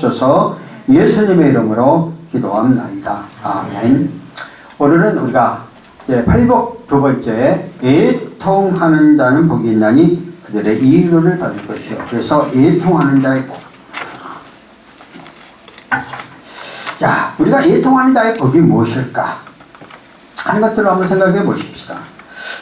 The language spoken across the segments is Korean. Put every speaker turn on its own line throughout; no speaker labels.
주셔서 예수님의 이름으로 기도합나이다. 아멘. 오늘은 우리가 이제 팔복 두 번째 애통하는 자는 복이 있나니 그들의 이의를 받을 것이요. 그래서 애통하는 자의 복. 자, 우리가 애통하는 자의 복이 무엇일까 하는 것들을 한번 생각해 보십시다.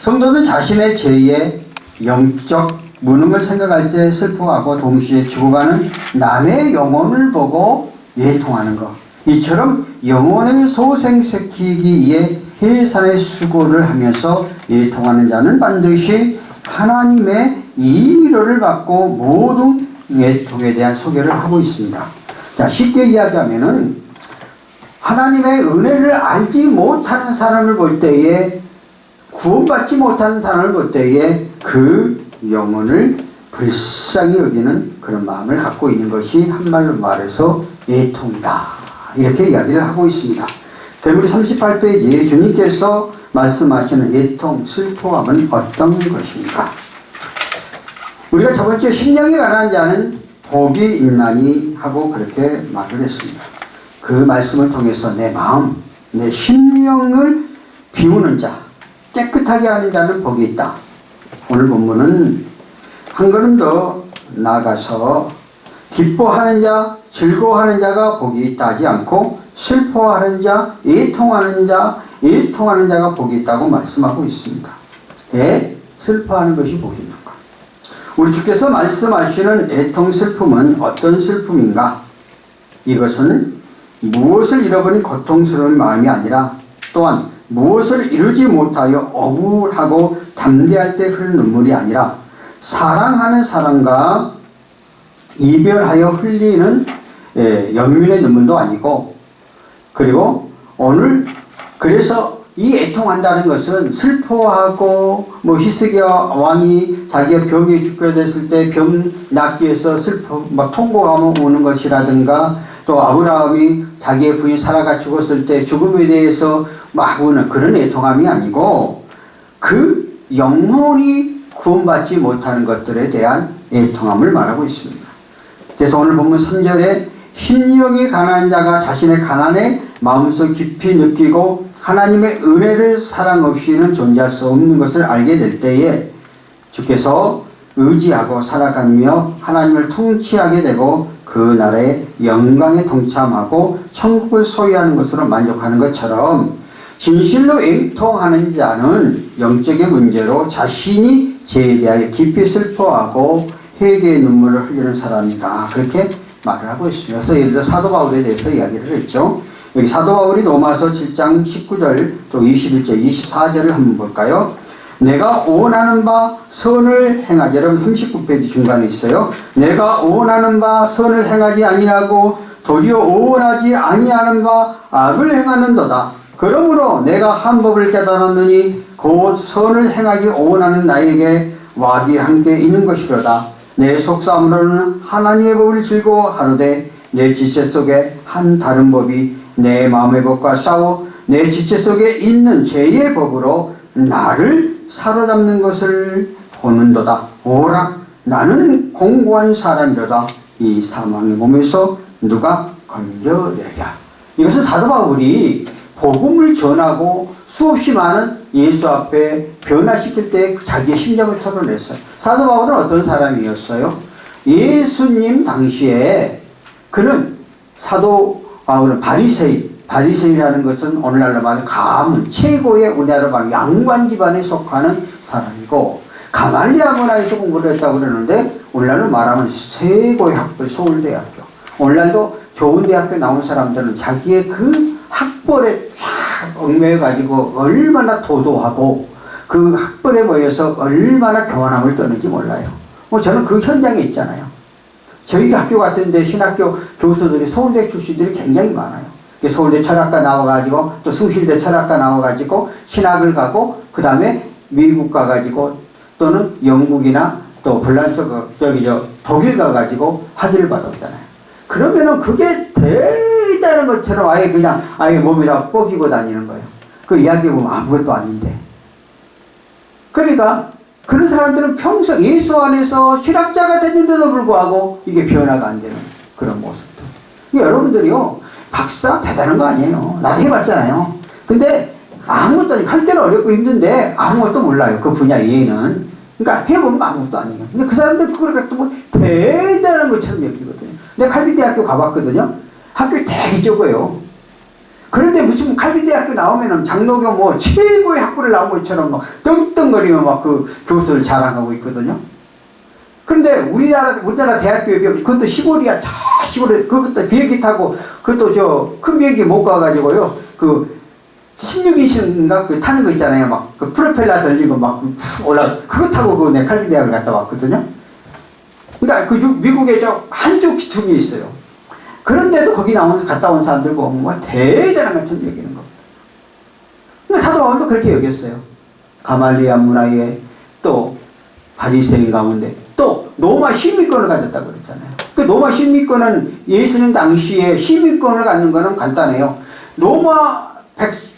성도는 자신의 죄의 영적 무능을 생각할 때 슬퍼하고 동시에 죽어가는 남의 영혼을 보고 애통하는 것. 이처럼 영혼을 소생시키기 위해 해산의 수고를 하면서 애통하는 자는 반드시 하나님의 위로를 받고 모든 애통에 대한 소개를 하고 있습니다. 자, 쉽게 이야기하면은 하나님의 은혜를 알지 못하는 사람을 볼 때에, 구원받지 못하는 사람을 볼 때에 그 영혼을 불쌍히 여기는 그런 마음을 갖고 있는 것이 한말로 말해서 애통이다. 이렇게 이야기를 하고 있습니다. 그럼 우리 38페이지 주님께서 말씀하시는 애통, 슬퍼함은 어떤 것입니까? 우리가 저번주에 심령이 가난한 자는 복이 있나니 하고 그렇게 말을 했습니다. 그 말씀을 통해서 내 마음, 내 심령을 비우는 자, 깨끗하게 하는 자는 복이 있다. 오늘 본문은 한 걸음 더 나아가서 기뻐하는 자, 즐거워하는 자가 복이 있다 하지 않고 슬퍼하는 자, 애통하는 자가 복이 있다고 말씀하고 있습니다. 왜 슬퍼하는 것이 복이 있는가? 우리 주께서 말씀하시는 애통, 슬픔은 어떤 슬픔인가? 이것은 무엇을 잃어버린 고통스러운 마음이 아니라 또한 무엇을 이루지 못하여 억울하고 담대할 때 흐르는 눈물이 아니라 사랑하는 사람과 이별하여 흘리는 연민의 눈물도 아니고, 그리고 오늘 그래서 이 애통한다는 것은 슬퍼하고 히스기야 왕이 자기가 병에 죽게 됐을 때 병 낫기 위해서 통곡하며 우는 것이라든가, 또 아브라함이 자기의 부인 사라가 죽었을 때 죽음에 대해서 막 우는 그런 애통함이 아니고 그 영혼이 구원받지 못하는 것들에 대한 애통함을 말하고 있습니다. 그래서 오늘 본문 3절에 심령이 가난한 자가 자신의 가난에 마음속 깊이 느끼고 하나님의 은혜를 사랑 없이는 존재할 수 없는 것을 알게 될 때에 주께서 의지하고 살아가며 하나님을 통치하게 되고 그 나라의 영광에 동참하고 천국을 소유하는 것으로 만족하는 것처럼, 진실로 애통하는 자는 영적인 문제로 자신이 죄에 대하여 깊이 슬퍼하고 회개의 눈물을 흘리는 사람이다. 그렇게 말을 하고 있습니다. 그래서 예를 들어 사도 바울에 대해서 이야기를 했죠. 여기 사도 바울이 로마서 7장 19절 또 21절 24절을 한번 볼까요? 내가 원하는 바 선을 행하지, 여러분 39페이지 중간에 있어요. 내가 원하는 바 선을 행하지 아니하고 도리어 원하지 아니하는 바 악을 행하는도다. 그러므로 내가 한 법을 깨달았느니 곧 선을 행하기 원하는 나에게 왁이 함께 있는 것이로다. 내 속사함으로는 하나님의 법을 즐거워하노되 내 지체 속에 한 다른 법이 내 마음의 법과 싸워 내 지체 속에 있는 죄의 법으로 나를 사로잡는 것을 보는도다. 오라, 나는 공고한 사람이로다. 이 사망의 몸에서 누가 건져내랴. 이것은 사도 바울이 복음을 전하고 수없이 많은 예수 앞에 변화시킬 때 자기의 심정을 털어냈어요. 사도 바울은 어떤 사람이었어요? 예수님 당시에 그는 사도 바울은 바리새인이라는 것은 오늘날로 말하면 가문, 최고의 우리나라로 말하면 양반 집안에 속하는 사람이고, 가말리아 문화에서 공부를 했다고 그러는데 오늘날로 말하면 최고의 학벌 서울대학교. 오늘날도 좋은 대학교 나온 사람들은 자기의 그 학벌에 쫙 얽매여가지고 얼마나 도도하고 그 학벌에 모여서 얼마나 교만함을 떠는지 몰라요. 저는 그 현장에 있잖아요. 저희 학교 같은데 신학교 교수들이 서울대 출신들이 굉장히 많아요. 서울대 철학과 나와가지고 또 숭실대 철학과 나와가지고 신학을 가고 그 다음에 미국 가가지고 또는 영국이나 또 프랑스 독일 가가지고 학위를 받았잖아요. 그러면은 그게 대단한 것처럼 아예 몸에다 뽀기고 다니는 거예요. 그 이야기 보면 아무것도 아닌데. 그러니까 그런 사람들은 평생 예수 안에서 신학자가 됐는데도 불구하고 이게 변화가 안 되는 그런 모습들. 여러분들이요, 박사 대단한 거 아니에요. 나도 해봤잖아요. 근데 아무것도 아니고, 할 때는 어렵고 힘든데 아무것도 몰라요. 그 분야 이해는. 그러니까 해보면 아무것도 아니에요. 근데 그 사람들 그걸 갖고 뭐 대단한 것처럼 여기거든요. 내가 칼빈대학교 가봤거든요. 학교 되게 좁아요. 그런데 무슨 칼빈대학교 나오면은 장로교 뭐 최고의 학부를 나온 것처럼 막 떵떵거리며 막 그 교수를 자랑하고 있거든요. 그런데 우리나라 대학교에 비하면 그것도 시골이야. 저 시골에 그것도 비행기 타고 그것도 저 큰 비행기 못 가가지고요. 그 16인승인가 그 타는 거 있잖아요. 막 그 프로펠러 돌리고 막 올라 그거 타고 그 내 칼빈대학을 갔다 왔거든요. 그러니까 그 미국에 저 한쪽 기둥이 있어요. 그런데도 거기 나오면서 갔다 온 사람들 보면 뭐 대단한 것처럼 여기는 겁니다. 근데 사도 바울도 그렇게 여겼어요. 가말리아 문화에 또 바리새인 가운데 또 로마 시민권을 가졌다고 그랬잖아요. 그 로마 시민권은 예수님 당시에 시민권을 갖는 거는 간단해요.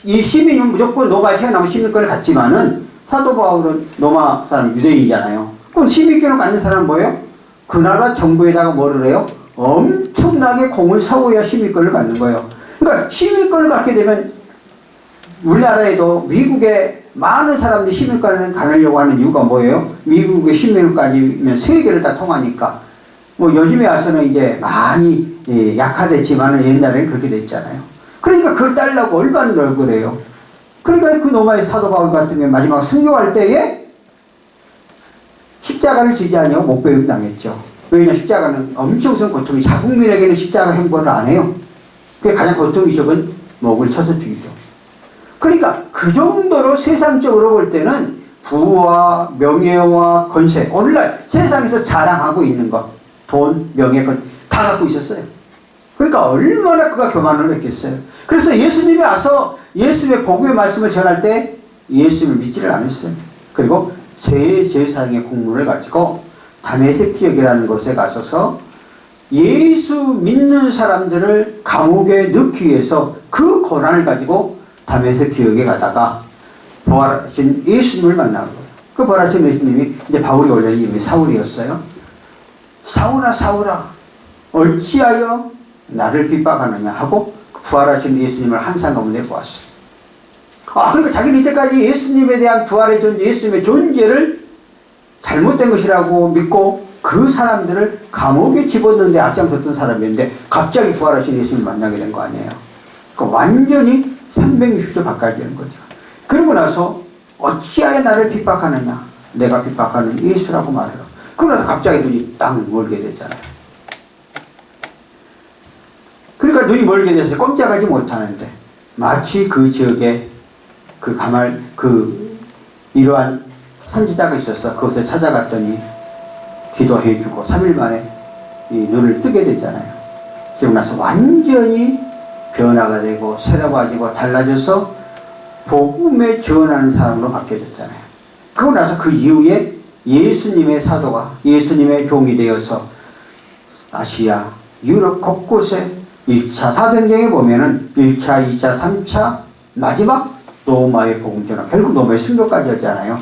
이 시민은 무조건 로마에 태어나면 시민권을 갖지만은 사도 바울은 로마 사람 유대인이잖아요. 그럼 시민권을 갖는 사람은 뭐예요? 그 나라 정부에다가 뭐를 해요? 엄청나게 공을 사고야 시민권을 갖는 거예요. 그러니까 시민권을 갖게 되면 우리나라에도 미국에 많은 사람들이 시민권을 가려고 하는 이유가 뭐예요? 미국의 시민을 가지면 세계를 다 통하니까. 뭐 요즘에 와서는 이제 많이 약화됐지만 옛날에는 그렇게 됐잖아요. 그러니까 그걸 따려고 얼마나 널그래요. 그러니까 그 로마의 사도 바울 같은 경우에 마지막 순교할 때에 십자가를 지지 아니하고 목베임 당했죠. 왜냐하면 십자가는 엄청난 고통이 자국민에게는 십자가 형벌을 안 해요. 그게 가장 고통이 적은 목을 쳐서 죽이죠. 그러니까 그 정도로 세상적으로 볼 때는 부와 명예와 권세, 오늘날 세상에서 자랑하고 있는 것, 돈, 명예, 다 갖고 있었어요. 그러니까 얼마나 그가 교만을 했겠어요. 그래서 예수님이 와서 예수님의 복음의 말씀을 전할 때 예수님을 믿지를 않았어요. 그리고 제사장의 공문을 가지고 다메섹 지역이라는 곳에 가서서 예수 믿는 사람들을 감옥에 넣기 위해서 그 고난을 가지고 다메섹 지역에 가다가 부활하신 예수님을 만난 거예요. 그 부활하신 예수님이 이제 바울이 원래 이름이 사울이었어요. 사울아 사울아 어찌하여 나를 핍박하느냐 하고 부활하신 예수님을 한상 가운데 보았어요. 그러니까 자기는 이때까지 예수님에 대한 부활의 존재, 예수님의 존재를 잘못된 것이라고 믿고 그 사람들을 감옥에 집어넣는데 앞장섰던 사람이었는데 갑자기 부활하신 예수님을 만나게 된 거 아니에요. 그러니까 완전히 360도 바꿔지는 거죠. 그러고 나서 어찌하여 나를 핍박하느냐, 내가 핍박하는 예수라고 말해요. 그러고 나서 갑자기 눈이 딱 멀게 되잖아요. 그러니까 눈이 멀게 돼서 꼼짝하지 못하는데 마치 그 지역에 이러한 선지자가 있었어. 그곳에 찾아갔더니 기도해주고 3일 만에 이 눈을 뜨게 되잖아요. 그러고 나서 완전히 변화가 되고 새로워지고 달라져서 복음에 전하는 사람으로 바뀌어졌잖아요. 그러고 나서 그 이후에 예수님의 사도가 예수님의 종이 되어서 아시아, 유럽 곳곳에 1차 사도행전에 보면은 1차, 2차, 3차 마지막 로마의 복음 전화, 결국 로마의 순교까지 했잖아요.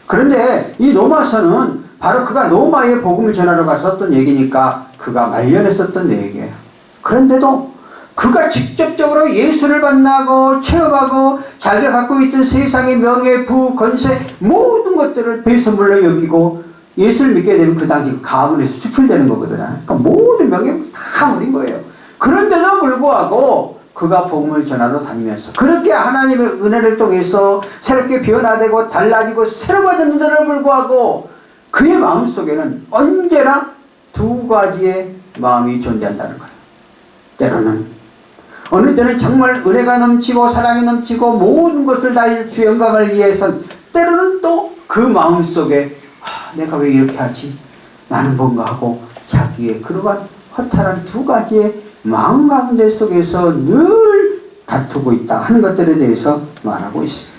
그런데 이 로마서는 바로 그가 로마의 복음을 전하러 갔었던 얘기니까 그가 말년했었던 얘기예요. 그런데도 그가 직접적으로 예수를 만나고 체험하고 자기가 갖고 있던 세상의 명예, 부, 권세 모든 것들을 배선물로 여기고 예수를 믿게 되면 그 당시 가문에서 수출되는 거거든요. 그러니까 모든 명예 다 버린 거예요. 그런데도 불구하고 그가 복음을 전하러 다니면서 그렇게 하나님의 은혜를 통해서 새롭게 변화되고 달라지고 새로워졌는데도 불구하고 그의 마음속에는 언제나 두 가지의 마음이 존재한다는 거예요. 때로는 어느 때는 정말 은혜가 넘치고 사랑이 넘치고 모든 것을 다해 주 영광을 위해서 때로는 또 그 마음속에 내가 왜 이렇게 하지? 나는 뭔가 하고 자기의 그러한 허탈한 두 가지의 마음 가운데 속에서 늘 다투고 있다 하는 것들에 대해서 말하고 있습니다.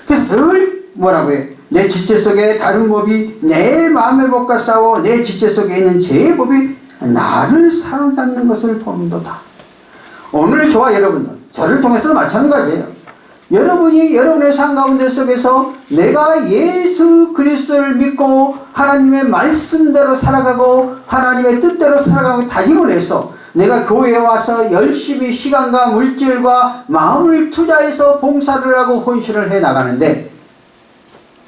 그래서 늘 뭐라고 해요? 내 지체 속에 다른 법이 내 마음의 법과 싸워 내 지체 속에 있는 죄의 법이 나를 사로잡는 것을 본도다. 오늘 저와 여러분, 저를 통해서도 마찬가지예요. 여러분이 여러분의 삶 가운데 속에서 내가 예수 그리스도를 믿고 하나님의 말씀대로 살아가고 하나님의 뜻대로 살아가고 다짐을 해서 내가 교회에 와서 열심히 시간과 물질과 마음을 투자해서 봉사를 하고 헌신을 해 나가는데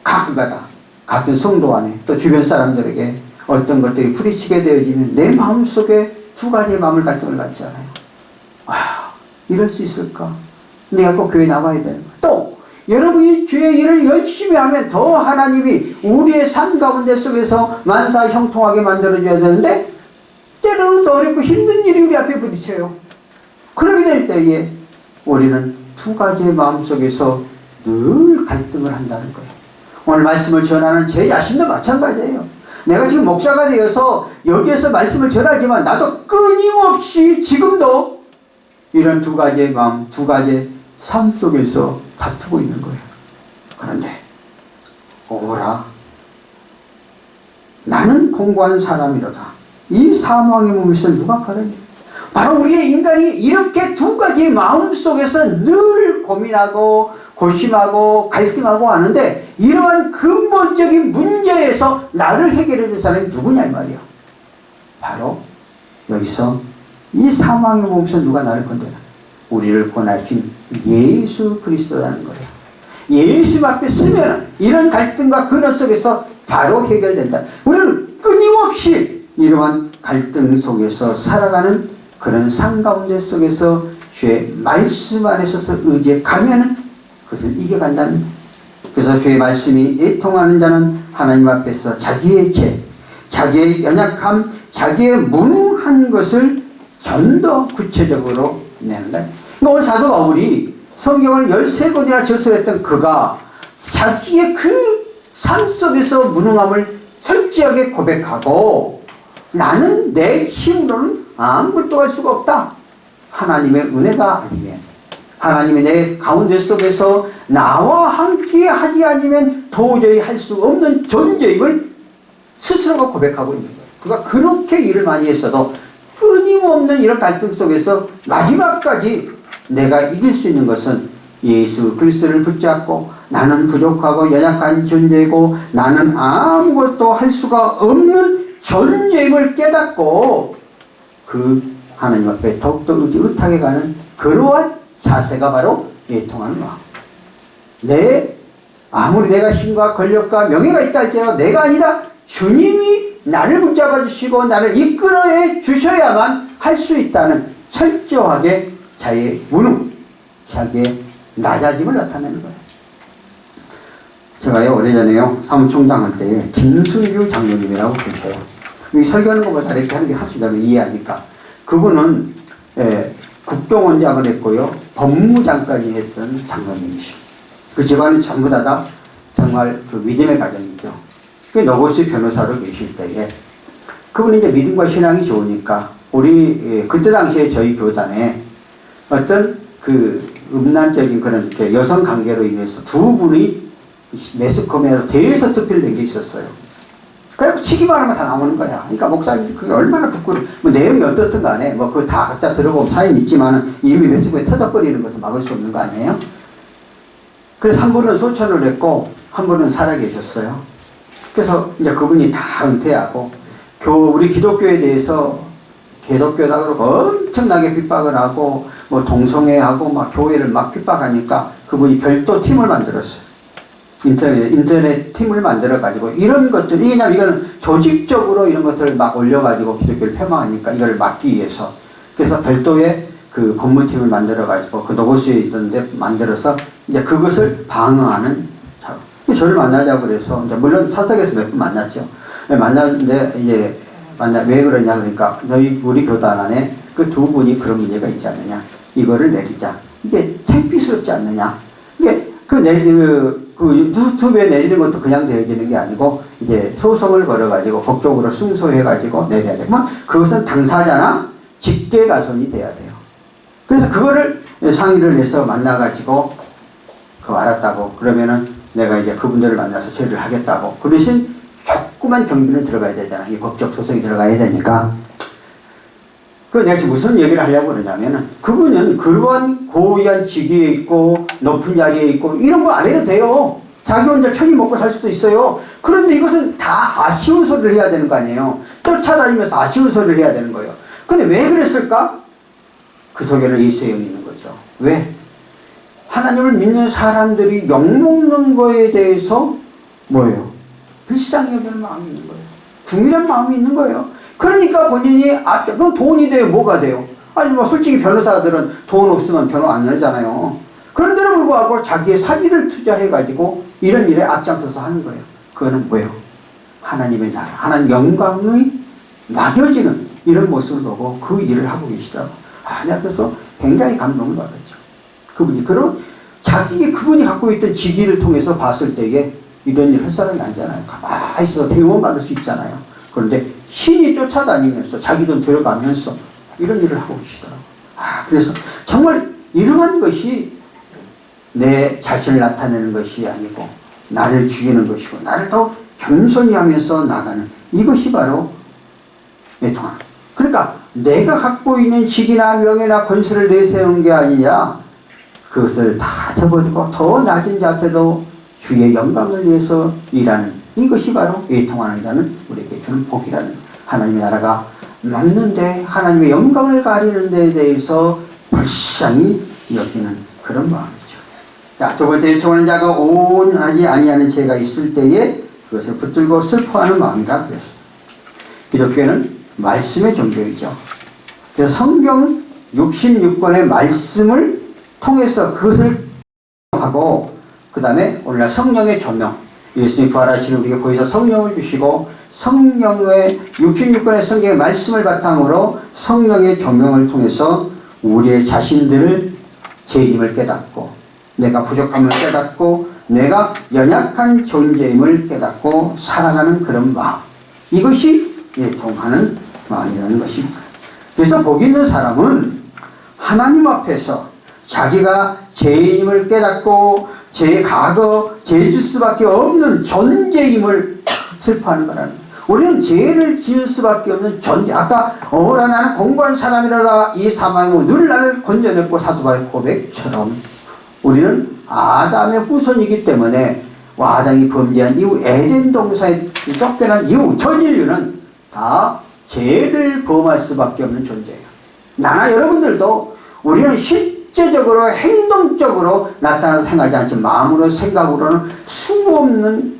가끔가다 같은 성도 안에 또 주변 사람들에게 어떤 것들이 부딪히게 되어지면 내 마음속에 두 가지의 마음을 갈등을 갖지 않아요. 이럴 수 있을까? 내가 꼭 교회 나와야 되는 거야. 또 여러분이 주의 일을 열심히 하면 더 하나님이 우리의 삶 가운데 속에서 만사 형통하게 만들어줘야 되는데 때로는 어렵고 힘든 일이 우리 앞에 부딪혀요. 그러게 될 때에 우리는 두 가지의 마음속에서 늘 갈등을 한다는 거예요. 오늘 말씀을 전하는 제 자신도 마찬가지예요. 내가 지금 목사가 되어서 여기에서 말씀을 전하지만 나도 끊임없이 지금도 이런 두 가지의 마음, 두 가지의 삶 속에서 다투고 있는 거예요. 그런데 오라 나는 공고한 사람이로다. 이 사망의 몸에서 누가 가르니? 바로 우리의 인간이 이렇게 두 가지의 마음 속에서 늘 고민하고 고심하고 갈등하고 하는데 이러한 근본적인 문제에서 나를 해결해 줄 사람이 누구냐 이 말이야. 바로 여기서 이 사망의 몸에서 누가 나를 건드려? 우리를 권하신 예수 그리스도라는 거예요. 예수 앞에 서면 이런 갈등과 근원 속에서 바로 해결된다. 우리는 끊임없이 이러한 갈등 속에서 살아가는 그런 삶 가운데 속에서 주의 말씀 안에 서서 의지해 가면은 그것을 이겨간다는. 그래서 주의 말씀이 애통하는 자는 하나님 앞에서 자기의 죄, 자기의 연약함, 자기의 무능한 것을 좀 더 구체적으로 내는다. 그러니까 오늘 사도 바울이 성경을 13권이나 저술했던 그가 자기의 그 삶 속에서 무능함을 솔직하게 고백하고 나는 내 힘으로는 아무것도 할 수가 없다. 하나님의 은혜가 아니면, 하나님의 내 가운데 속에서 나와 함께 하지 않으면 도저히 할 수 없는 존재임을 스스로가 고백하고 있는 거예요. 그가 그렇게 일을 많이 했어도 끊임없는 이런 갈등 속에서 마지막까지 내가 이길 수 있는 것은 예수 그리스도를 붙잡고 나는 부족하고 연약한 존재이고 나는 아무것도 할 수가 없는 존재임을 깨닫고 그 하나님 앞에 더욱더 의지의탁해 가는 그러한 자세가 바로 애통하는 마음. 아무리 내가 힘과 권력과 명예가 있다 할지라도 내가 아니라 주님이 나를 붙잡아 주시고 나를 이끌어 주셔야만 할 수 있다는 철저하게 자기의 무능, 자기의 낮아짐을 나타내는 거예요. 제가요 오래전에요 사무총장 할 때에 김순규 장로님이라고 계셔요. 설교하는 것보다 이렇게 하는 게 하시다면 이해하니까. 그분은 국정원장을 했고요 법무장까지 했던 장로님이시고 그 집안이 전부 다 정말 그 믿음의 가정이죠. 그 노고시 변호사로 계실 때에 그분이 이제 믿음과 신앙이 좋으니까 우리 그때 당시에 저희 교단에 어떤 그 음란적인 그런 이렇게 여성 관계로 인해서 두 분이 매스컴에 대해서 투표된 게 있었어요. 그래서 치기만 하면 다 나오는 거야. 그러니까 목사님 그게 얼마나 부끄러워. 뭐 내용이 어떻든 간에 뭐 그거 다 각자 들어보면 사연 있지만은 이미 매스컴에 터져버리는 것은 막을 수 없는 거 아니에요? 그래서 한 분은 소천을 했고 한 분은 살아계셨어요. 그래서 이제 그분이 다 은퇴하고 우리 기독교에 대해서 기독교다 그러고 엄청나게 핍박을 하고 뭐 동성애하고 막 교회를 막 핍박하니까 그분이 별도 팀을 만들었어요. 인터넷 팀을 만들어 가지고 이런 것들 이거는 조직적으로 이런 것들을 막 올려 가지고 기독교를 폄하하니까 이걸 막기 위해서 그래서 별도의 그 법무팀을 만들어 가지고 그 노고수에 있던데 만들어서 이제 그것을 방어하는 작업. 저를 만나자고 그래서 이제 물론 사석에서 몇 번 만났죠. 만났는데 이제 왜 그러냐 그러니까 우리 교단 안에 그 두 분이 그런 문제가 있지 않느냐 이거를 내리자. 이게 창피스럽지 않느냐. 이게 그 유튜브에 내리는 것도 그냥 내리는 게 아니고 이제 소송을 걸어가지고 법적으로 승소해가지고 내려야 돼. 그러면 그것은 당사자나 직계가손이 돼야 돼요. 그래서 그거를 상의를 해서 만나가지고 알았다고 그러면은 내가 이제 그분들을 만나서 처리를 하겠다고. 그 대신 조그만 경비는 들어가야 되잖아. 이 법적 소송이 들어가야 되니까. 내가 지금 무슨 얘기를 하려고 그러냐면은 그분은 그러한 고위한 직위에 있고 높은 자리에 있고 이런 거 안 해도 돼요. 자기 혼자 편히 먹고 살 수도 있어요. 그런데 이것은 다 아쉬운 소리를 해야 되는 거 아니에요. 쫓아다니면서 아쉬운 소리를 해야 되는 거예요. 근데 왜 그랬을까? 그 속에는 예수의 영이 있는 거죠. 왜? 하나님을 믿는 사람들이 욕먹는 거에 대해서 뭐예요? 불쌍히 여기는 마음이 있는 거예요. 궁일한 마음이 있는 거예요. 그러니까 본인이 그건 돈이 돼요? 뭐가 돼요? 아니 뭐 솔직히 변호사들은 돈 없으면 변호 안 하잖아요. 그런데도 불구하고 자기의 사기를 투자해가지고 이런 일에 앞장서서 하는 거예요. 그거는 뭐예요? 하나님의 나라, 하나님 영광이 막여지는 이런 모습을 보고 그 일을 하고 계시더라고. 내가 그래서 굉장히 감동을 받았죠. 그분이 그런 그분이 갖고 있던 직위를 통해서 봤을 때에 이런 일 할 사람이 아니잖아요. 가만히 있어서 대우만 받을 수 있잖아요. 그런데 신이 쫓아다니면서 자기 돈 들어가면서 이런 일을 하고 계시더라고. 그래서 정말 이러한 것이 내 자신을 나타내는 것이 아니고 나를 죽이는 것이고 나를 더 겸손히 하면서 나가는 이것이 바로 애통하는. 그러니까 내가 갖고 있는 직이나 명예나 권세를 내세우는 게 아니냐, 그것을 다 접어두고 더 낮은 자세도 주의 영광을 위해서 일하는 이것이 바로 애통하는 자는 우리에게 주는 복이라는, 하나님의 나라가 막는데 하나님의 영광을 가리는 데에 대해서 불쌍히 여기는 그런 마음이죠. 자, 두 번째, 애통하는 자가 온하지 아니하는 죄가 있을 때에 그것을 붙들고 슬퍼하는 마음이라 그랬습니다. 기독교는 말씀의 종교이죠. 그래서 성경 66권의 말씀을 통해서 그것을 하고, 그 다음에 오늘날 성령의 조명, 예수님이 부활하시는 우리에게 거기서 성령을 주시고 성령의 66권의 성경의 말씀을 바탕으로 성령의 조명을 통해서 우리의 자신들을 죄임을 깨닫고 내가 부족함을 깨닫고 내가 연약한 존재임을 깨닫고 살아가는 그런 마음, 이것이 애통하는 마음이라는 것입니다. 그래서 복 있는 사람은 하나님 앞에서 자기가 죄인임을 깨닫고 제 과거 죄질 수밖에 없는 존재임을 슬퍼하는 거라는 거예요. 우리는 죄를 지을 수밖에 없는 존재. 아까 나는 공고한 사람이라다 이 사망이 늘 나를 건져냈고 사도바울의 고백처럼 우리는 아담의 후손이기 때문에 아담이 범죄한 이후 에덴 동산에 쫓겨난 이후 전 인류는 다 죄를 범할 수밖에 없는 존재예요. 나나 여러분들도 우리는 실제적으로 행동적으로 나타나서 행하지 않지만 마음으로 생각으로는 수없는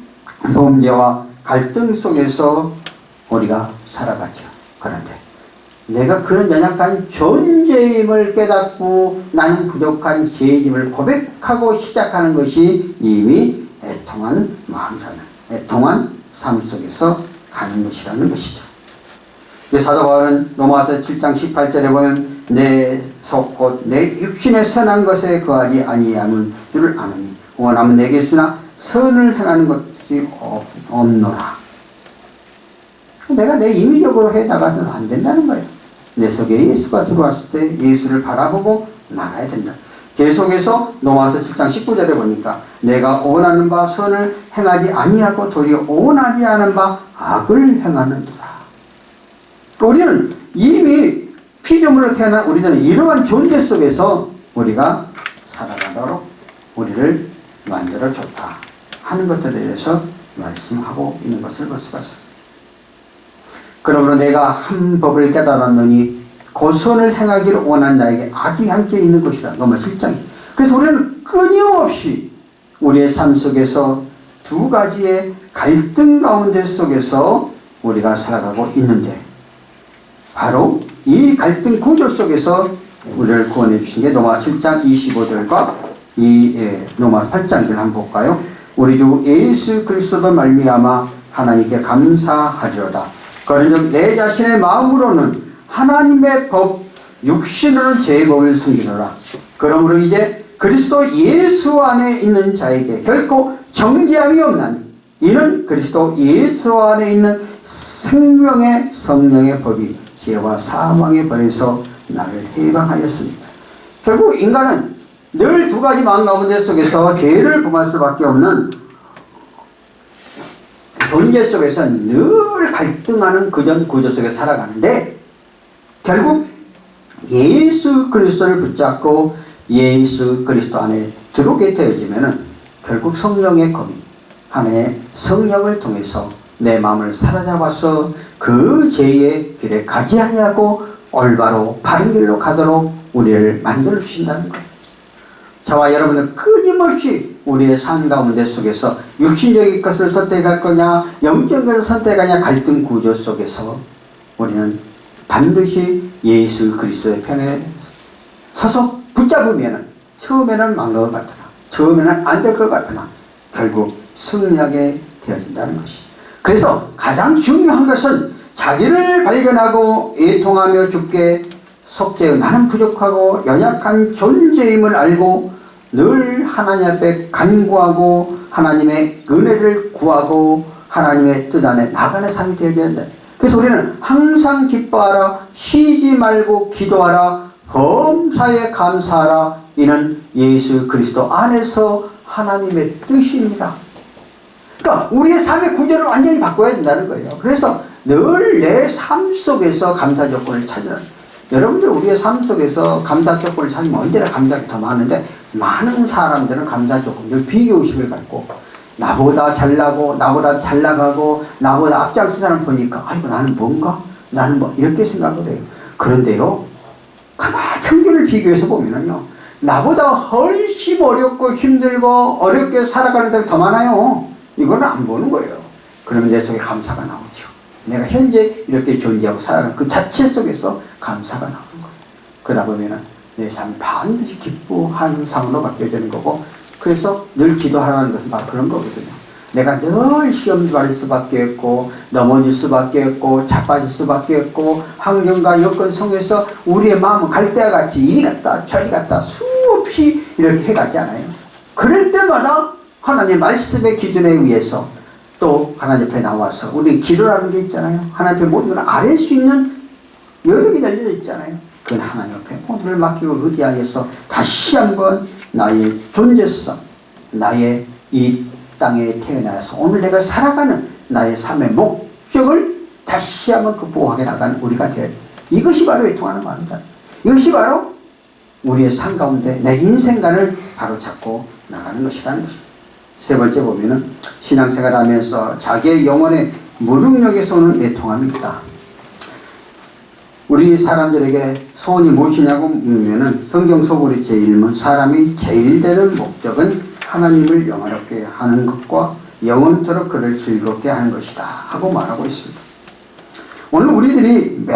범죄와 갈등 속에서 우리가 살아가죠. 그런데 내가 그런 연약한 존재임을 깨닫고 나는 부족한 죄인임을 고백하고 시작하는 것이 이미 애통한 마음이라는, 애통한 삶 속에서 가는 것이라는 것이죠. 사도 바울은 로마서 7장 18절에 보면 내 속 곧 내 육신의 선한 것에 거하지 아니함을 줄 아느니 원하면 내게 있으나 선을 행하는 것이 없노라. 내가 내 임의적으로 해나가서는 안 된다는 거예요. 내 속에 예수가 들어왔을 때 예수를 바라보고 나가야 된다. 계속해서 로마서 7장 19절에 보니까 내가 원하는 바 선을 행하지 아니하고 도리어 원하지 않은 바 악을 행하는도다. 우리는 이미 피조물로 태어난 우리는 이러한 존재 속에서 우리가 살아가도록 우리를 만들어줬다 하는 것들에 대해서 말씀하고 있는 것을 볼 수가 있습니다. 그러므로 내가 한 법을 깨달았느니 그 선을 행하기를 원한 자에게 악이 함께 있는 것이라. 로마 7장이. 그래서 우리는 끊임없이 우리의 삶 속에서 두 가지의 갈등 가운데 속에서 우리가 살아가고 있는데 바로 이 갈등 구조 속에서 우리를 구원해 주신 게 로마 7장 25절과 로마 8장 1절 한번 볼까요? 우리 주 예수 그리스도 말미암아 하나님께 감사하리로다. 그런즉 내 자신의 마음으로는 하나님의 법 육신으로는 제 법을 숨기노라. 그러므로 이제 그리스도 예수 안에 있는 자에게 결코 정죄함이 없나니 이는 그리스도 예수 안에 있는 생명의 성령의 법이 죄와 사망의 벌에서 나를 해방하였습니다. 결국 인간은 늘 두 가지 마음 가운데 속에서 죄를 범할 수밖에 없는 존재 속에서 늘 갈등하는 그전 구조 속에 살아가는데 결국 예수 그리스도를 붙잡고 예수 그리스도 안에 들어오게 되어지면은 결국 성령의 검이 하나의 성령을 통해서 내 마음을 사로잡아서 그 죄의 길에 가지 아니하고 올바로 바른 길로 가도록 우리를 만들어 주신다는 거예요. 저와 여러분은 끊임없이 우리의 삶 가운데 속에서 육신적인 것을 선택할 거냐 영적인 것을 선택하냐 갈등 구조 속에서 우리는 반드시 예수 그리스도의 편에 서서 붙잡으면 처음에는 망할 것 같으나 처음에는 안 될 것 같으나 결국 승리하게 되어진다는 것이. 그래서 가장 중요한 것은 자기를 발견하고 애통하며 주께 속죄의 나는 부족하고 연약한 존재임을 알고 늘 하나님 앞에 간구하고 하나님의 은혜를 구하고 하나님의 뜻 안에 나가는 삶이 되어야 된다. 그래서 우리는 항상 기뻐하라, 쉬지 말고 기도하라, 범사에 감사하라. 이는 예수 그리스도 안에서 하나님의 뜻입니다. 그러니까 우리의 삶의 구조를 완전히 바꿔야 된다는 거예요. 그래서 늘 내 삶 속에서 감사 조건을 찾으라. 여러분들 우리의 삶 속에서 감사 조건을 찾으면 언제나 감사가 더 많은데 많은 사람들은 감사 조건들 비교의식을 갖고 나보다 잘나고 나보다 잘나가고 나보다 앞장선 사람 보니까 아이고 나는 뭔가? 나는 뭐 이렇게 생각을 해요. 그런데요 가만히 평균을 비교해서 보면은요 나보다 훨씬 어렵고 힘들고 어렵게 살아가는 사람이 더 많아요. 이거는 안 보는 거예요. 그러면 내 속에 감사가 나오죠. 내가 현재 이렇게 존재하고 살아가는 그 자체 속에서 감사가 나오는 거예요. 그러다 보면은 내 삶이 반드시 기뻐하는 삶으로 바뀌어지는 거고, 그래서 늘 기도하라는 것은 바로 그런 거거든요. 내가 늘 시험 받을 수밖에 없고 넘어질 수밖에 없고 자빠질 수밖에 없고 환경과 여건 속에서 우리의 마음은 갈대와 같이 이리 갔다 저리 갔다 수없이 이렇게 해가지 않아요. 그럴 때마다 하나님의 말씀의 기준에 의해서 또 하나님 옆에 나와서 우리 기도라는 게 있잖아요. 하나님 앞에 모든 걸 아뢰 수 있는 여력이 열려져 있잖아요. 그건 하나님 앞에 모두를 맡기고 의지하여서 다시 한번 나의 존재성, 나의 이 땅에 태어나서 오늘 내가 살아가는 나의 삶의 목적을 다시 한번 극복하게 나가는 우리가 되어야 돼. 이것이 바로 애통하는 마음이다. 이것이 바로 우리의 삶 가운데 내 인생관을 바로 잡고 나가는 것이라는 것입니다. 세 번째 보면은 신앙생활 하면서 자기의 영혼의 무능력에서 오는 애통함이 있다. 우리 사람들에게 소원이 무엇이냐고 묻으면은 성경 속으로 제1문 사람이 제일 되는 목적은 하나님을 영화롭게 하는 것과 영원토록 그를 즐겁게 하는 것이다 하고 말하고 있습니다. 오늘 우리들이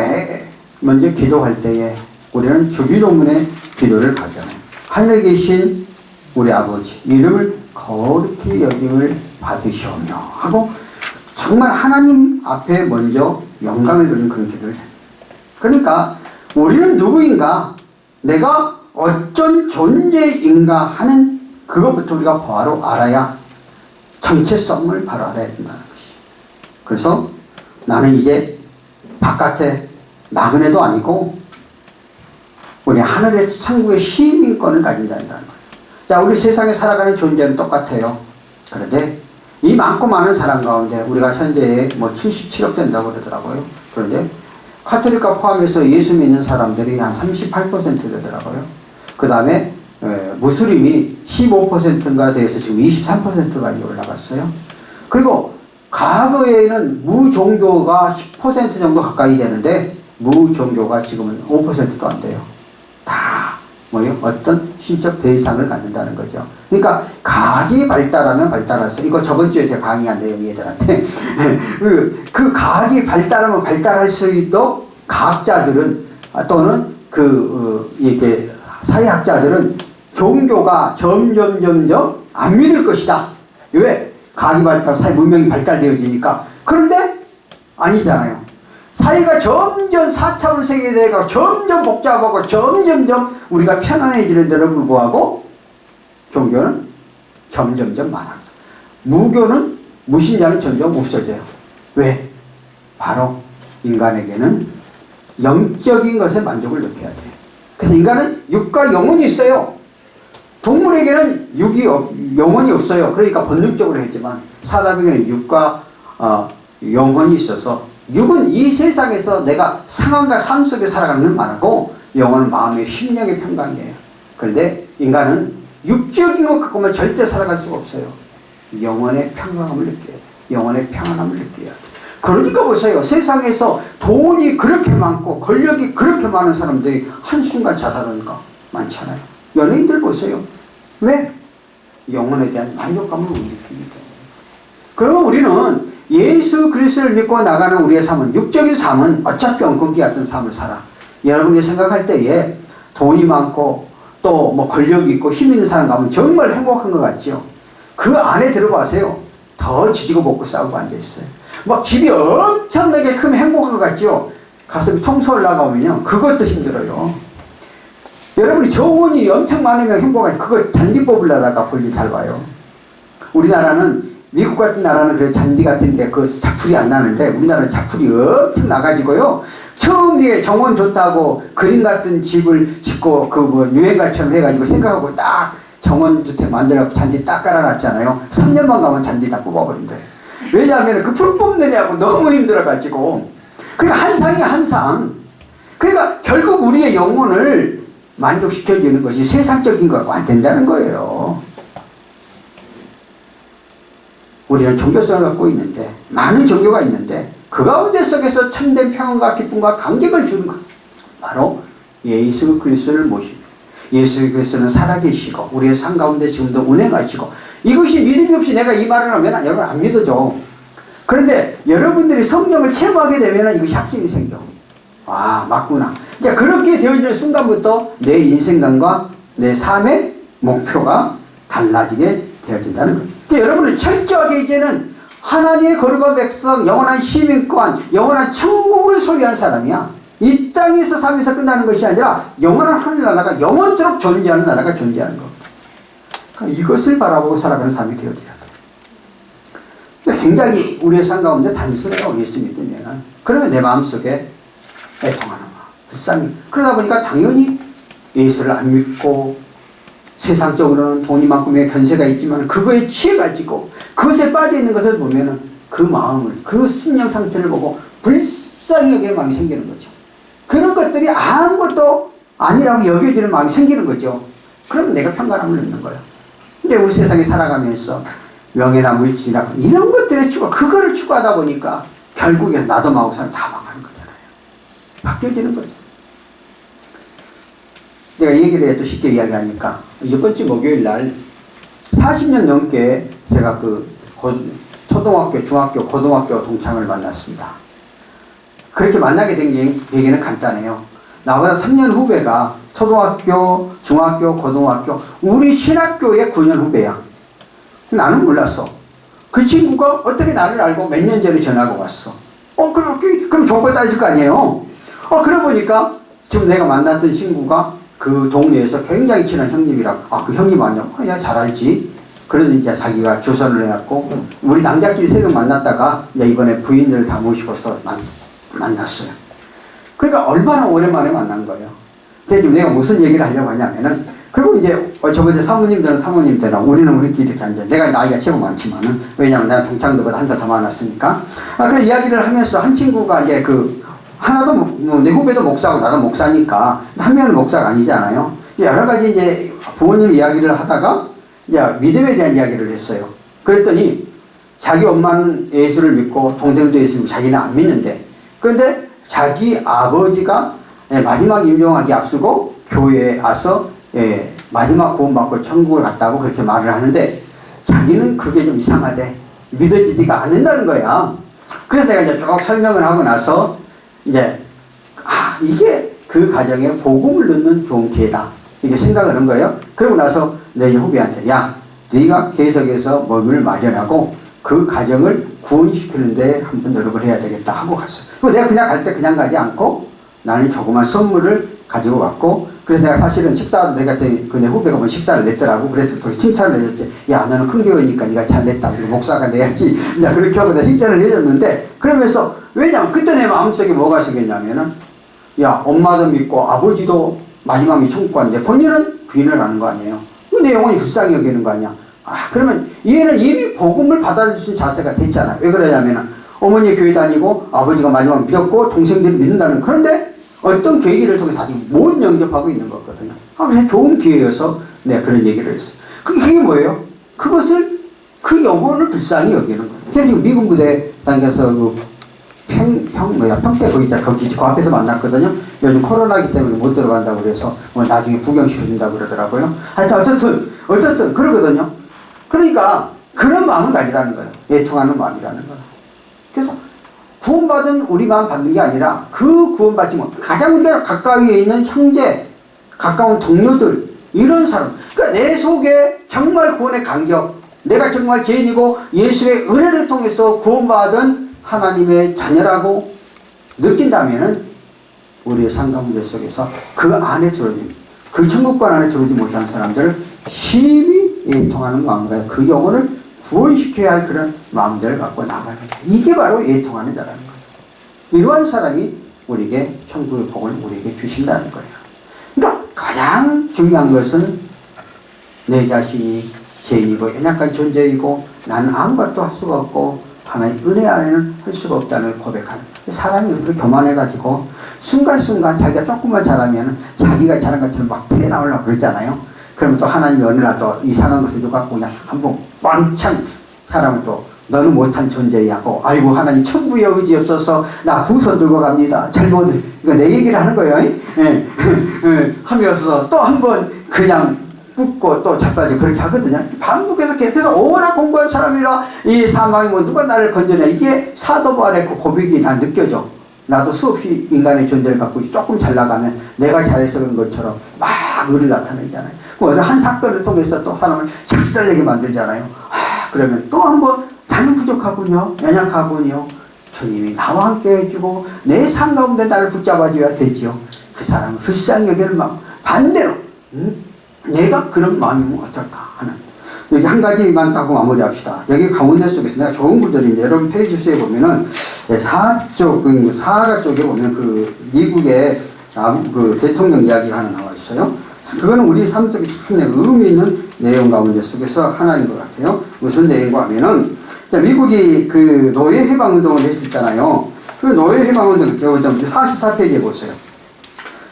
먼저 기도할 때에 우리는 주기도문의 기도를 가잖아요. 하늘에 계신 우리 아버지 이름을 거룩히 여김을 받으시오며 하고 정말 하나님 앞에 먼저 영광을 드리는 그런 기도를 해요. 그러니까 우리는 누구인가, 내가 어떤 존재인가 하는 그것부터 우리가 바로 알아야 정체성을 바로 알아야 된다는 것이죠. 그래서 나는 이제 바깥에 나그네도 아니고 우리 하늘의 천국의 시민권을 가진다는 거예요. 자, 우리 세상에 살아가는 존재는 똑같아요. 그런데 이 많고 많은 사람 가운데 우리가 현재 뭐 77억 된다고 그러더라고요. 그런데 카톨릭과 포함해서 예수 믿는 사람들이 한 38% 되더라고요. 그 다음에 무슬림이 15%인가 돼서 지금 23%까지 올라갔어요. 그리고 과거에는 무종교가 10% 정도 가까이 되는데 무종교가 지금은 5%도 안 돼요. 다 어떤 신적 대상을 갖는다는 거죠. 그러니까 과학이 발달하면 발달할수록, 이거 저번 주에 제가 강의한대요 얘들한테. 그 과학이 발달하면 발달할수록 과학자들은 또는 이렇게 사회학자들은 종교가 점점 안 믿을 것이다. 왜? 과학이 발달, 사회 문명이 발달되어지니까. 그런데 아니잖아요. 사회가 점점 4차원 세계대가 점점 복잡하고 점점 우리가 편안해지는 데로 불구하고 종교는 점점 많아져. 무교는 무신자는 점점 없어져요. 왜? 바로 인간에게는 영적인 것에 만족을 느껴야 돼요. 그래서 인간은 육과 영혼이 있어요. 동물에게는 영혼이 없어요. 그러니까 본능적으로 했지만 사람에게는 육과 영혼이 있어서 육은 이 세상에서 내가 상황과 삶 속에 살아가는 걸 말하고 영혼은 마음의 심령의 평강이에요. 그런데 인간은 육적인 것 갖고만 절대 살아갈 수가 없어요. 영혼의 평강함을 느껴야 돼. 영혼의 평안함을 느껴야 돼. 그러니까 보세요. 세상에서 돈이 그렇게 많고 권력이 그렇게 많은 사람들이 한순간 자살하니까 많잖아요. 연예인들 보세요. 왜? 영혼에 대한 만족감을 못 느끼기 때문에. 그러면 우리는 예수 그리스도를 믿고 나가는 우리의 삶은, 육적인 삶은 어차피 엉겅퀴 같은 삶을 살아. 여러분이 생각할 때에 돈이 많고 또 뭐 권력이 있고 힘 있는 사람 가면 정말 행복한 것 같죠. 그 안에 들어가세요. 더 지지고 볶고 싸우고 앉아있어요. 막 집이 엄청나게 크면 행복한 것 같죠. 가서 청소를 나가면요, 그것도 힘들어요. 여러분이 정원이 엄청 많으면 행복하지, 그거 잔디 뽑으려다가 볼일 잘 봐요. 우리나라는, 미국 같은 나라는 그래 잔디 같은 게 그 자풀이 안 나는데, 우리나라는 자풀이 엄청 나가지고요, 처음 뒤에 정원 좋다고 그림 같은 집을 짓고 그 뭐 유행가처럼 해가지고 생각하고 딱 정원 주택 만들어 잔디 딱 깔아놨잖아요. 3년만 가면 잔디 다 뽑아버린대요. 왜냐하면 그 풀 뽑느냐고 너무 힘들어가지고. 그러니까 한상이야, 한상. 그러니까 결국 우리의 영혼을 만족시켜주는 것이 세상적인 것과 안 된다는 거예요. 우리는 종교성을 갖고 있는데, 많은 종교가 있는데, 그 가운데 속에서 참된 평안과 기쁨과 감격을 주는 것, 바로 예수 그리스도를 모십니다. 예수 그리스도는 살아계시고 우리의 삶 가운데 지금도 운행하시고, 이것이 믿음이 없이 내가 이 말을 하면 여러분 안 믿어져. 그런데 여러분들이 성령을 체험하게 되면 이것이 확신이 생겨. 와, 맞구나. 이제 그렇게 되어지는 순간부터 내 인생관과 내 삶의 목표가 달라지게 되어진다는 거예요. 그러니까 여러분은 철저하게 이제는 하나님의 거룩한 백성, 영원한 시민권, 영원한 천국을 소유한 사람이야. 이 땅에서 삶에서 끝나는 것이 아니라 영원한 하늘나라가 영원토록 존재하는 나라가 존재하는 것. 그러니까 이것을 바라보고 살아가는 삶이 되어야 돼. 굉장히 우리의 삶 가운데 단순해요. 예수 믿으면. 그러면 내 마음속에 애통하는 마음, 불쌍히. 그러다 보니까 당연히 예수를 안 믿고 세상적으로는 돈이 많고 견세가 있지만 그거에 취해가지고 그것에 빠져있는 것을 보면은 그 마음을, 그 심령 상태를 보고 불쌍히 여기는 마음이 생기는 거죠. 그런 것들이 아무것도 아니라고 여겨지는 마음이 생기는 거죠. 그럼 내가 평안함을 얻는 거예요. 근데 우리 세상에 살아가면서 명예나 물질이나 이런 것들에 그거를 추구하다 보니까 결국에 나도 마고 사람 다 망하는 거잖아요. 바뀌어지는 거죠. 내가 얘기를 해도 쉽게 이야기하니까, 이번 주 목요일 날 40년 넘게 제가 초등학교, 중학교, 고등학교 동창을 만났습니다. 그렇게 만나게 된 계기는 간단해요. 나보다 3년 후배가 초등학교, 중학교, 고등학교, 우리 신학교의 9년 후배야. 나는 몰랐어. 그 친구가 어떻게 나를 알고 몇 년 전에 전화가 왔어. 그럼 조건 따질 거 아니에요. 그러고 보니까 지금 내가 만났던 친구가 그 동네에서 굉장히 친한 형님이라고. 그 형님 아니야? 야, 잘 알지. 그래서 이제 자기가 조선을 해갖고, 우리 남자끼리 3명 만났다가, 이제 이번에 부인들 다 모시고서 만났어요. 그러니까 얼마나 오랜만에 만난 거예요. 근데 지금 내가 무슨 얘기를 하려고 하냐면은, 그리고 이제 저번에 사모님들은 사모님들이랑 우리는 우리끼리 이렇게 앉아. 내가 나이가 최고 많지만은, 왜냐면 내가 동창들보다 한 살 더 많았으니까. 그 이야기를 하면서 한 친구가 이제 하나도 내 후배도 목사고 나도 목사니까 한 명은 목사가 아니잖아요. 여러 가지 이제 부모님 이야기를 하다가 이제 믿음에 대한 이야기를 했어요. 그랬더니 자기 엄마는 예수를 믿고 동생도 예수 믿고 자기는 안 믿는데, 그런데 자기 아버지가 마지막 임종하기 앞서고 교회에 와서 마지막 구원받고 천국을 갔다고 그렇게 말을 하는데, 자기는 그게 좀 이상하대. 믿어지지가 않는다는 거야. 그래서 내가 이제 쭉 설명을 하고 나서 이제 이게 그 가정에 복음을 넣는 좋은 기회다, 이게 생각을 한 거예요. 그러고 나서 내 후배한테, 야, 네가 계속해서 몸을 마련하고 그 가정을 구원시키는데 한번 노력을 해야 되겠다 하고 갔어. 그리고 내가 그냥 갈 때 그냥 가지 않고 나는 조그만 선물을 가지고 갔고, 그래서 내가 사실은 식사도 내가 그 내 후배가 뭐 식사를 냈더라고. 그래서 또 칭찬을 해줬지. 야, 너는 큰 교회니까 네가 잘 냈다. 목사가 내야지. 야, 그렇게 하고 내가 칭찬을 해줬는데, 그러면서 왜냐면 그때 내 마음속에 뭐가 생겼냐면은, 야, 엄마도 믿고 아버지도 마지막에 천국 갔는데 본인은 부인을 하는 거 아니에요. 내 영혼이 불쌍히 여기는 거 아니야. 그러면 얘는 이미 복음을 받아들일 수 있는 자세가 됐잖아. 왜 그러냐면은 어머니 교회 다니고 아버지가 마지막 믿었고 동생들이 믿는다는, 그런데 어떤 계기를 통해서 아직 못 영접하고 있는 거거든요. 그래서 좋은 기회여서 내가 그런 얘기를 했어요. 그게 뭐예요? 그것을, 그 영혼을 불쌍히 여기는 거예요. 그래서 미군 부대 다녀서 평택 거기 있잖아. 거기 그 앞에서 만났거든요. 요즘 코로나기 때문에 못 들어간다고 그래서 뭐 나중에 구경시켜준다고 그러더라고요. 하여튼 어쨌든 그러거든요. 그러니까 그런 마음을 가지라는 거예요. 애통하는 마음이라는 거예요. 그래서 구원받은 우리만 받는 게 아니라 그 구원받지 못 가장 우리가 가까이에 있는 형제, 가까운 동료들 이런 사람, 그러니까 내 속에 정말 구원의 감격, 내가 정말 죄인이고 예수의 은혜를 통해서 구원받은 하나님의 자녀라고 느낀다면은 우리의 삶 가운데 속에서 그 안에 들어오지, 그 천국관 안에 들어오지 못한 사람들을 심히 애통하는 마음과 그 영혼을 구원시켜야 할 그런 마음들을 갖고 나가는 거예요. 이게 바로 애통하는 자라는 거예요. 이러한 사람이 우리에게 천국의 복을 우리에게 주신다는 거예요. 그러니까 가장 중요한 것은 내 자신이 죄인이고 연약한 존재이고 나는 아무것도 할 수가 없고 하나님 은혜 안에는 할 수가 없다는 걸 고백하는 거예요. 사람이 그렇게 교만해가지고 순간순간 자기가 조금만 잘하면 자기가 잘한 것처럼 막 튀어나오려고 그러잖아요. 그러면 또 하나님이 어느 날 또 이상한 것을 줘갖고 그냥 한번 왕창 사람을 또 너는 못한 존재야고 아이고 하나님 천부의 의지 없어서 나 두 손 들고 갑니다. 잘못 이거 내 얘기를 하는 거예요. 예. 하면서 또 한번 그냥 붙고 또 자빠지고 그렇게 하거든요. 반복해서 계속 오라 공부한 사람이라 이 사망이 뭐 누가 나를 건져내 이게 사도바울의 그 고백이 난 느껴져. 나도 수없이 인간의 존재를 갖고 조금 잘 나가면 내가 잘해서 그런 것처럼 막 의를 나타내잖아요. 그럼 한 사건을 통해서 또 사람을 작살내게 만들잖아요. 그러면 또 한번 나는 부족하군요. 연약하군요. 주님이 나와 함께 해주고 내 삶 가운데 나를 붙잡아줘야 되지요. 그 사람은 불쌍히 여기는 마음. 반대로 내가 그런 마음이면 어떨까 하는. 여기 한 가지만 하고 마무리합시다. 여기 가운데 속에서 내가 좋은 구절인데 여러분 페이지 수에 보면은 사가 쪽에 보면 그 미국의 그 대통령 이야기가 하나 나와 있어요. 그거는 우리 삶 속에 참 의미 있는 내용 가운데 속에서 하나인 것 같아요. 무슨 내용인가 하면은 미국이 그 노예 해방 운동을 했었잖아요. 그 노예 해방 운동 44페이지에 보세요.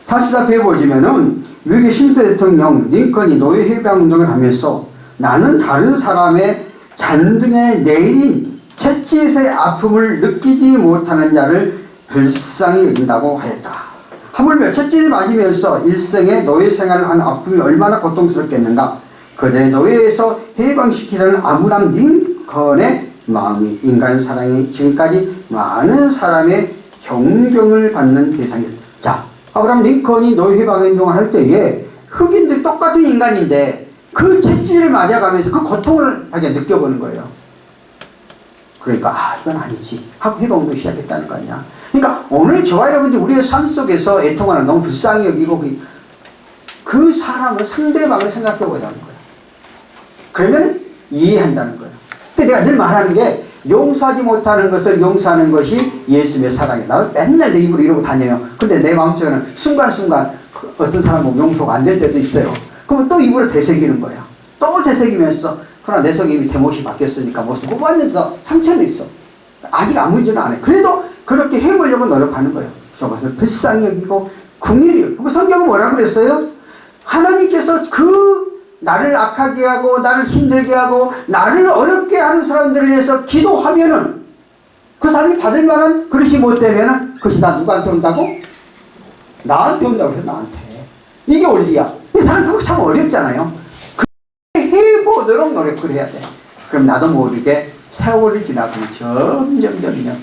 44페이지에 보시면은 미국의 심스 대통령 링컨이 노예 해방 운동을 하면서 나는 다른 사람의 잔등에 내린 채찍의 아픔을 느끼지 못하는 자를 불쌍히 여긴다고 하였다. 하물며 채찍을 맞으면서 일생의 노예 생활을 한 아픔이 얼마나 고통스럽겠는가. 그들의 노예에서 해방시키려는 아브라함 링컨의 마음이 인간 사랑이 지금까지 많은 사람의 존경을 받는 대상이었다. 자, 아브라함 링컨이 노예 해방 운동을 할 때에 흑인들이 똑같은 인간인데 그 채찍을 맞아가면서 그 고통을 하게 느껴보는 거예요. 그러니까 이건 아니지 하고 해방운동 시작했다는 거 아니야. 그러니까 오늘 저와 여러분들이 우리의 삶 속에서 애통하는 너무 불쌍히 여기고 그 사람을 상대방을 생각해 보자는 거예요. 그러면 이해한다는 거예요. 근데 내가 늘 말하는 게 용서하지 못하는 것을 용서하는 것이 예수님의 사랑이에요. 나도 맨날 내 입으로 이러고 다녀요. 근데 내 마음속에는 순간순간 어떤 사람은 용서가 안 될 때도 있어요. 그러면 또 입으로 되새기는 거야. 또 되새기면서 그러나 내 속에 이미 대못이 바뀌었으니까 모습 뽑았는데도 상처는 있어. 아직 아무 일은 안 해. 그래도 그렇게 해보려고 노력하는 거예요. 저것을 불쌍히 여기고 궁일이 여기고. 성경은 뭐라고 그랬어요? 하나님께서 그 나를 악하게 하고 나를 힘들게 하고 나를 어렵게 하는 사람들을 위해서 기도하면은 그 사람이 받을 만한 그릇이 못 되면은 그것이 나 누구한테 온다고? 나한테 온다고 해서 나한테. 이게 원리야. 이 사람 그거 참 어렵잖아요. 해보도록 노력을 해야 돼. 그럼 나도 모르게 세월이 지나가면 점점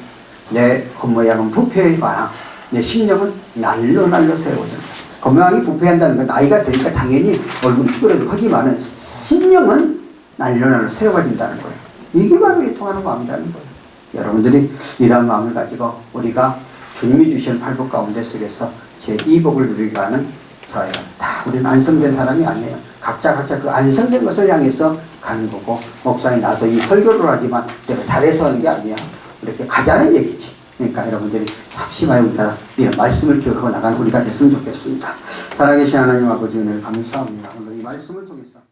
내 겉모양은 부패해가나 내 심령은 날로 세워져. 겉모양이 부패한다는 건 나이가 드니까 당연히 얼굴이 쭈그러들고 하지만은 심령은 날로 세워진다는 거예요. 이게 바로 애통하는 마음이라는 거예요. 여러분들이 이런 마음을 가지고 우리가 주님이 주신 팔복 가운데 속에서 제2복을 누리게 하는 저예요. 다 우리는 안성된 사람이 아니에요. 각자 그 안성된 것을 향해서 가는 거고, 목사님 나도 이 설교를 하지만 내가 잘해서 하는 게 아니야. 이렇게 가자는 얘기지. 그러니까 여러분들이 합심하여 우리가 이런 말씀을 기억하고 나가는 우리가 됐으면 좋겠습니다. 살아계신 하나님 아버지 은혜를 감사합니다. 오늘 이 말씀을 통해서